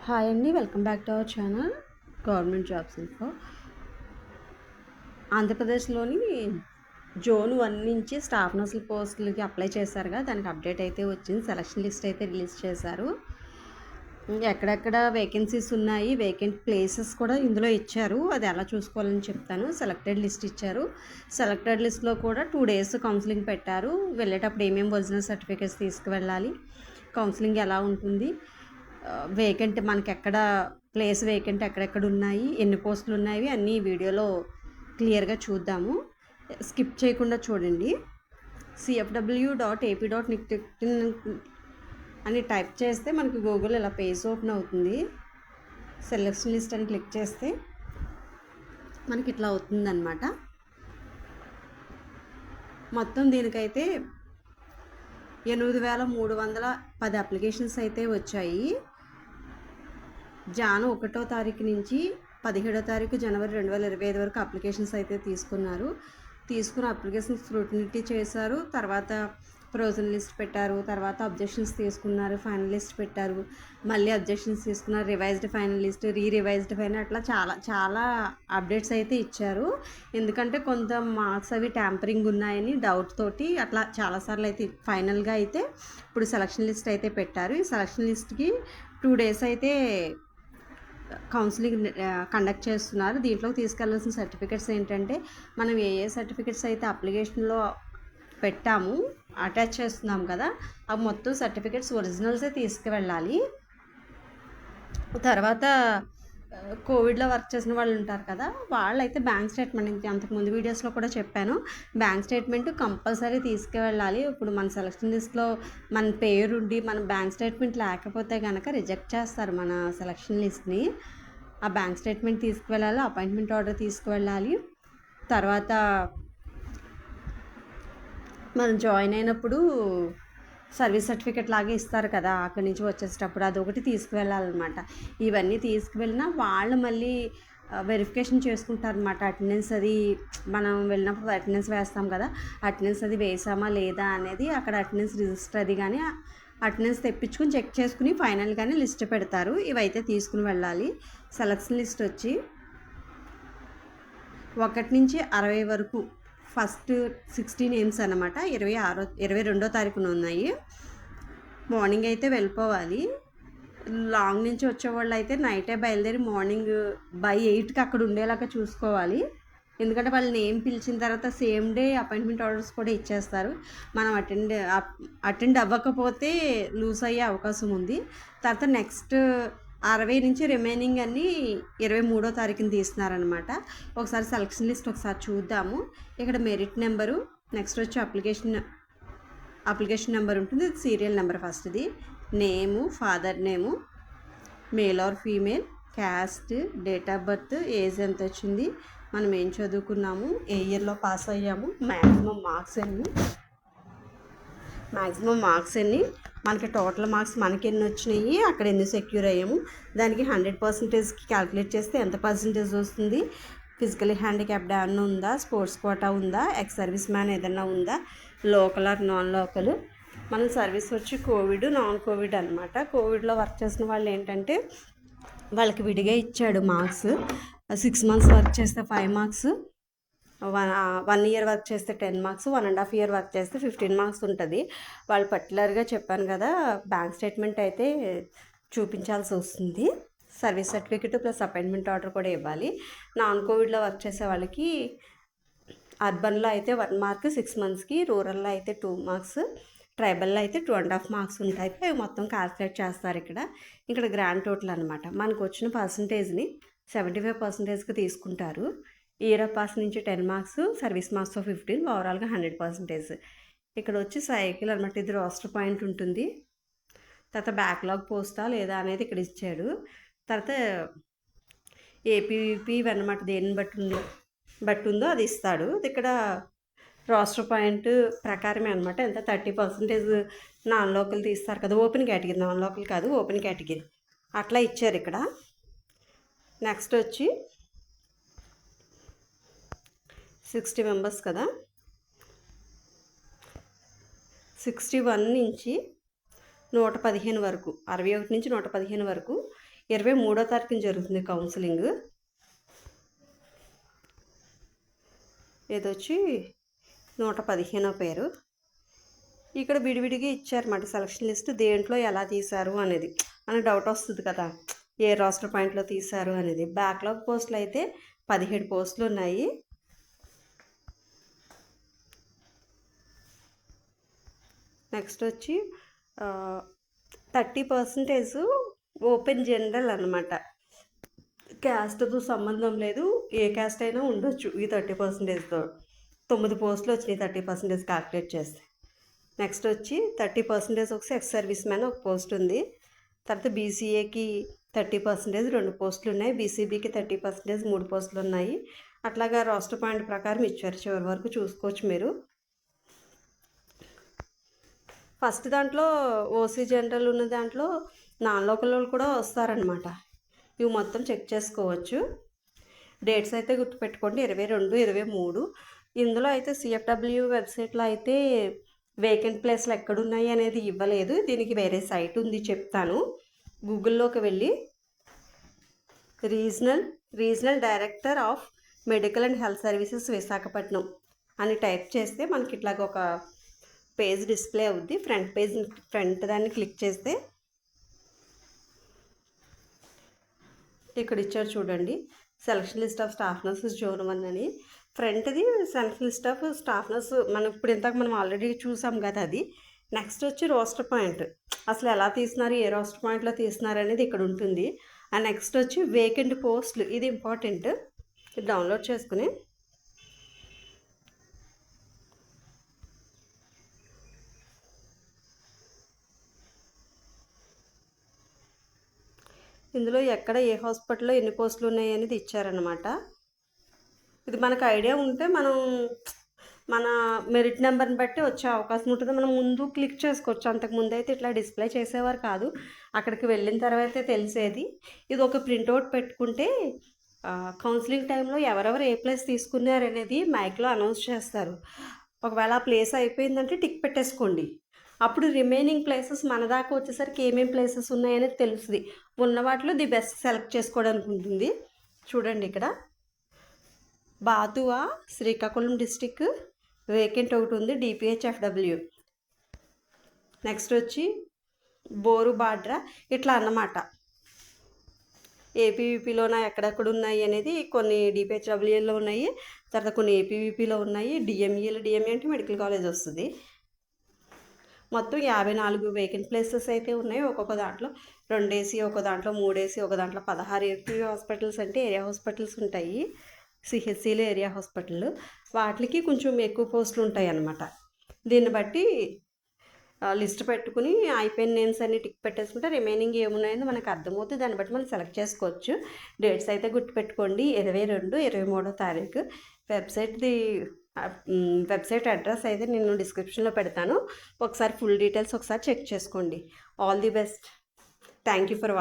Hi అండి, welcome back to our channel government jobs info. ఆంధ్రప్రదేశ్లోని zone 1 నుంచి staff నర్సుల పోస్టులకి అప్లై చేశారుగా, దానికి అప్డేట్ అయితే వచ్చింది. సెలక్షన్ లిస్ట్ అయితే రిలీజ్ చేశారు. ఎక్కడెక్కడ వేకెన్సీస్ ఉన్నాయి, వేకెంట్ ప్లేసెస్ కూడా ఇందులో ఇచ్చారు. అది ఎలా చూసుకోవాలని చెప్తాను. సెలెక్టెడ్ లిస్ట్ ఇచ్చారు. సెలెక్టెడ్ లిస్ట్లో కూడా 2 days కౌన్సిలింగ్ పెట్టారు. వెళ్ళేటప్పుడు ఏమేమి ఒరిజినల్ సర్టిఫికేట్స్ తీసుకువెళ్ళాలి, కౌన్సిలింగ్ ఎలా ఉంటుంది, వేకెంట్ మనకి ఎక్కడ ప్లేస్ వేకెంట్ ఎక్కడెక్కడ ఉన్నాయి, ఎన్ని పోస్టులు ఉన్నాయి అన్నీ వీడియోలో క్లియర్గా చూద్దాము. స్కిప్ చేయకుండా చూడండి. cfw.ap.nic.in అని టైప్ చేస్తే మనకి గూగుల్ ఇలా పేజ్ ఓపెన్ అవుతుంది. సెలెక్షన్ లిస్ట్ అని క్లిక్ చేస్తే మనకి ఇట్లా అవుతుందన్నమాట. మొత్తం దీనికైతే 8,310 అప్లికేషన్స్ అయితే వచ్చాయి. జాన్ 1వ తారీఖు నుంచి 17వ తారీఖు జనవరి 2025 వరకు అప్లికేషన్స్ అయితే తీసుకున్న అప్లికేషన్స్ స్క్రూటినిటీ చేశారు. తర్వాత ప్రొవిజనల్ లిస్ట్ పెట్టారు, తర్వాత అబ్జెక్షన్స్ తీసుకున్నారు, ఫైనల్ లిస్ట్ పెట్టారు, మళ్ళీ అబ్జెక్షన్స్ తీసుకున్నారు, revised final list, revised final, అట్లా చాలా అప్డేట్స్ అయితే ఇచ్చారు. ఎందుకంటే కొంత మార్క్స్ అవి ట్యాంపరింగ్ ఉన్నాయని డౌట్ తోటి అట్లా చాలాసార్లు అయితే ఫైనల్గా అయితే ఇప్పుడు సెలక్షన్ లిస్ట్ అయితే పెట్టారు. ఈ సెలక్షన్ లిస్ట్కి 2 days అయితే కౌన్సిలింగ్ కండక్ట్ చేస్తున్నారు. దీంట్లో తీసుకెళ్లాల్సిన సర్టిఫికెట్స్ ఏంటంటే, మనం ఏ సర్టిఫికెట్స్ అయితే అప్లికేషన్లో పెట్టాము, అటాచ్ చేస్తున్నాం కదా, అవి మొత్తం సర్టిఫికెట్స్ ఒరిజినల్సే తీసుకువెళ్ళాలి. తర్వాత కోవిడ్లో వర్క్ చేసిన వాళ్ళు ఉంటారు కదా, వాళ్ళైతే బ్యాంక్ స్టేట్మెంట్, అంతకుముందు వీడియోస్లో కూడా చెప్పాను, బ్యాంక్ స్టేట్మెంట్ కంపల్సరీ తీసుకువెళ్ళాలి. ఇప్పుడు మన సెలక్షన్ లిస్ట్లో మన పేరుండి మన బ్యాంక్ స్టేట్మెంట్ లేకపోతే కనుక రిజెక్ట్ చేస్తారు మన సెలక్షన్ లిస్ట్ని. ఆ బ్యాంక్ స్టేట్మెంట్ తీసుకువెళ్ళాలి, అపాయింట్మెంట్ ఆర్డర్ తీసుకువెళ్ళాలి. తర్వాత మనం జాయిన్ అయినప్పుడు సర్వీస్ సర్టిఫికెట్ లాగా ఇస్తారు కదా, అక్కడి నుంచి వచ్చేటప్పుడు అదొకటి తీసుకువెళ్ళాలన్నమాట. ఇవన్నీ తీసుకువెళ్ళినా వాళ్ళు మళ్ళీ వెరిఫికేషన్ చేసుకుంటారనమాట. అటెండెన్స్ అది మనం వెళ్ళినప్పుడు అటెండెన్స్ వేస్తాం కదా, అటెండెన్స్ అది వేసామా లేదా అనేది అక్కడ అటెండెన్స్ రిజిస్టర్ అది కానీ అటెండెన్స్ తెప్పించుకుని చెక్ చేసుకుని ఫైనల్గానే లిస్ట్ పెడతారు. ఇవైతే తీసుకుని వెళ్ళాలి. సెలక్షన్ లిస్ట్ వచ్చి 1 నుంచి 60 వరకు ఫస్ట్ 16 నేమ్స్ అనమాట. 22వ తారీఖున ఉన్నాయి. మార్నింగ్ అయితే వెళ్ళిపోవాలి. లాంగ్ నుంచి వచ్చేవాళ్ళు అయితే నైటే బయలుదేరి మార్నింగ్ బై 8కి అక్కడ ఉండేలాగా చూసుకోవాలి. ఎందుకంటే వాళ్ళు నేమ్ పిలిచిన తర్వాత సేమ్ డే అపాయింట్మెంట్ ఆర్డర్స్ కూడా ఇచ్చేస్తారు. మనం అటెండ్ అవ్వకపోతే లూజ్ అయ్యే అవకాశం ఉంది. తర్వాత నెక్స్ట్ 60 నుంచి రిమైనింగ్ అన్నీ 23వ తారీఖున తీస్తున్నారనమాట. ఒకసారి సెలక్షన్ లిస్ట్ ఒకసారి చూద్దాము. ఇక్కడ మెరిట్ నెంబరు, నెక్స్ట్ వచ్చి అప్లికేషన్ నెంబర్ ఉంటుంది, సీరియల్ నెంబర్ ఫస్ట్ది, name, father name, male or female, caste, date of birth, age ఎంత వచ్చింది, మనం ఏం చదువుకున్నాము, ఏ ఇయర్లో పాస్ అయ్యాము, మ్యాక్సిమం మార్క్స్ ఎన్ని, మనకి టోటల్ మార్క్స్ మనకి ఎన్ని వచ్చినాయి, అక్కడ ఎన్ని సెక్యూర్ అయ్యాము, దానికి 100%కి క్యాలిక్యులేట్ చేస్తే ఎంత పర్సంటేజ్ వస్తుంది, ఫిజికలీ హ్యాండిక్యాప్డ్ ఏమన్నా ఉందా, స్పోర్ట్స్ కోటా ఉందా, ఎక్స్ సర్వీస్ మ్యాన్ ఏదన్నా ఉందా, లోకల్ ఆర్ నాన్ లోకల్. మన సర్వీస్ వచ్చి కోవిడ్, నాన్ కోవిడ్ అనమాట. కోవిడ్లో వర్క్ చేసిన వాళ్ళు ఏంటంటే వాళ్ళకి విడిగా ఇచ్చాడు మార్క్స్. 6 months వర్క్ చేస్తే 5 marks, 1 year వర్క్ చేస్తే 10 marks, 1.5 year వర్క్ చేస్తే 15 marks ఉంటుంది. వాళ్ళు పర్టికులర్గా చెప్పాను కదా, బ్యాంక్ స్టేట్మెంట్ అయితే చూపించాల్సి వస్తుంది. Service certificate plus appointment order కూడా ఇవ్వాలి. నాన్ కోవిడ్లో వర్క్ చేసే వాళ్ళకి అర్బన్లో అయితే 1 mark 6 monthsకి, రూరల్లో అయితే 2 marks, ట్రైబల్లో అయితే 2.5 marks ఉంటాయి. అవి మొత్తం క్యాల్కులేట్ చేస్తారు ఇక్కడ గ్రాండ్ టోటల్ అనమాట. మనకు వచ్చిన పర్సంటేజ్ని 75%కి తీసుకుంటారు. ఇయర్ ఆఫ్ పాస్ నుంచి 10 marks, సర్వీస్ మార్క్స్ 15, ఓవరాల్గా 100%. ఇక్కడ వచ్చి సైకిల్ అనమాట, ఇది రోస్టర్ పాయింట్ ఉంటుంది. తర్వాత బ్యాక్లాగ్ పోస్టా లేదా అనేది ఇక్కడ ఇచ్చాడు. తర్వాత ఏపీపీ అనమాట, దేన్ని బట్టి ఉందో అది ఇస్తాడు. ఇక్కడ రోస్టర్ పాయింట్ ప్రకారమే అనమాట. ఎంత 30% నాన్ లోకల్ తీస్తారు కదా, ఓపెన్ కేటగిరీ, నాన్ లోకల్ కాదు, ఓపెన్ కేటగిరీ, అట్లా ఇచ్చారు ఇక్కడ. నెక్స్ట్ వచ్చి 60 members కదా, 61 నుంచి 115 వరకు, 61 నుంచి 115 వరకు 23వ తారీఖున జరుగుతుంది కౌన్సిలింగ్. ఇదొచ్చి 115వ పేరు. ఇక్కడ విడివిడిగా ఇచ్చారన్నమాట సెలక్షన్ లిస్ట్, దేంట్లో ఎలా తీశారు అనేది మనకు డౌట్ వస్తుంది కదా, ఏ రాష్ట్ర పాయింట్లో తీశారు అనేది. బ్యాక్లాగ్ పోస్టులు అయితే 17 పోస్టులు ఉన్నాయి. నెక్స్ట్ వచ్చి 30% ఓపెన్ జనరల్ అన్నమాట. క్యాస్ట్తో సంబంధం లేదు, ఏ క్యాస్ట్ అయినా ఉండొచ్చు ఈ 30%తో. 9 పోస్టులు వచ్చినాయి 30% క్యాల్కులేట్ చేస్తే. నెక్స్ట్ వచ్చి 30% ఒక ఎక్స్ సర్వీస్ మ్యాన్ ఒక పోస్ట్ ఉంది. తర్వాత బీసీఏకి 30% 2 పోస్టులు ఉన్నాయి. బీసీబీకి 30% 3 పోస్టులు ఉన్నాయి. అట్లాగా రాష్ట్ర పాయింట్ ప్రకారం ఇచ్చారు, చివరి వరకు చూసుకోవచ్చు మీరు. ఫస్ట్ దాంట్లో ఓసీ జనరల్ ఉన్న దాంట్లో నాన్ లోకల్ వాళ్ళు కూడా వస్తారనమాట. ఇవి మొత్తం చెక్ చేసుకోవచ్చు. డేట్స్ అయితే గుర్తుపెట్టుకోండి, 22, 23. ఇందులో అయితే సిఎఫ్డబ్ల్యూ వెబ్సైట్లో అయితే వేకెంట్ ప్లేస్లు ఎక్కడున్నాయి అనేది ఇవ్వలేదు. దీనికి వేరే సైట్ ఉంది, చెప్తాను. గూగుల్లోకి వెళ్ళి regional director of medical and health services Visakhapatnam అని టైప్ చేస్తే మనకి ఇట్లాగ ఒక పేజ్ డిస్ప్లే అవుద్ది. ఫ్రంట్ దాన్ని క్లిక్ చేస్తే ఇక్కడ ఇచ్చారు చూడండి, selection list of staff nurses zone 1 అని. ఫ్రంట్ది selection list of staff nurse మనం ఇప్పుడు ఇంతకు మనం ఆల్రెడీ చూసాం కదా అది. నెక్స్ట్ వచ్చి రోస్టర్ పాయింట్, అసలు ఎలా తీస్తున్నారు, ఏ రోస్టర్ పాయింట్లో తీస్తున్నారు అనేది ఇక్కడ ఉంటుంది. అండ్ నెక్స్ట్ వచ్చి వేకెంట్ పోస్టులు, ఇది ఇంపార్టెంట్. డౌన్లోడ్ చేసుకుని ఇందులో ఎక్కడ ఏ హాస్పిటల్లో ఎన్ని పోస్టులు ఉన్నాయి అనేది ఇచ్చారనమాట. ఇది మనకు ఐడియా ఉంటే మనం మన మెరిట్ నెంబర్ని బట్టి వచ్చే అవకాశం ఉంటుంది. మనం ముందు క్లిక్ చేసుకోవచ్చు. అంతకుముందు అయితే ఇట్లా డిస్ప్లే చేసేవారు కాదు, అక్కడికి వెళ్ళిన తర్వాతే తెలిసేది. ఇది ఒక ప్రింట్అవుట్ పెట్టుకుంటే కౌన్సిలింగ్ టైంలో ఎవరెవరు ఏ ప్లేస్ తీసుకున్నారు అనేది మైక్లో అనౌన్స్ చేస్తారు. ఒకవేళ ఆ ప్లేస్ అయిపోయిందంటే టిక్ పెట్టేసుకోండి. అప్పుడు రిమైనింగ్ ప్లేసెస్ మన దాకా వచ్చేసరికి ఏమేమి ప్లేసెస్ ఉన్నాయనేది తెలుస్తుంది. ఉన్న వాటిలో ది బెస్ట్ సెలెక్ట్ చేసుకోవడానికి ఉంటుంది. చూడండి, ఇక్కడ బాతువా శ్రీకాకుళం డిస్టిక్ వేకెంట్ ఒకటి ఉంది, డిపిహెచ్ఎఫ్డబ్ల్యూ. నెక్స్ట్ వచ్చి బోరు బాడ్రా, ఇట్లా అన్నమాట. ఏపీవీపీలోన ఎక్కడెక్కడ ఉన్నాయి అనేది కొన్ని డిపిహెచ్డబ్ల్యూలో ఉన్నాయి, తర్వాత కొన్ని ఏపీవీపీలో ఉన్నాయి. డిఎంఈ అంటే మెడికల్ కాలేజ్ వస్తుంది. మొత్తం 54 వేకెంట్ ప్లేసెస్ అయితే ఉన్నాయి. ఒక్కొక్క దాంట్లో 2 AC, ఒక దాంట్లో 3 AC, ఒక దాంట్లో 16 ఏపీ హాస్పిటల్స్ అంటే ఏరియా హాస్పిటల్స్ ఉంటాయి. సిహెచ్సిలో ఏరియా హాస్పిటల్, వాటికి కొంచెం ఎక్కువ పోస్టులు ఉంటాయి అన్నమాట. దీన్ని బట్టి లిస్ట్ పెట్టుకుని అయిపోయిన నేమ్స్ అన్ని టిక్ పెట్టేసుకుంటే రిమైనింగ్ ఏమున్నాయో మనకు అర్థమవుతుంది. దాన్ని బట్టి మనం సెలెక్ట్ చేసుకోవచ్చు. డేట్స్ అయితే గుర్తుపెట్టుకోండి, 22, 23వ తారీఖు. వెబ్సైట్ అడ్రస్ అయితే నేను డిస్క్రిప్షన్లో పెడతాను. ఒకసారి ఫుల్ డీటెయిల్స్ ఒకసారి చెక్ చేసుకోండి. All the best. Thank you for watching.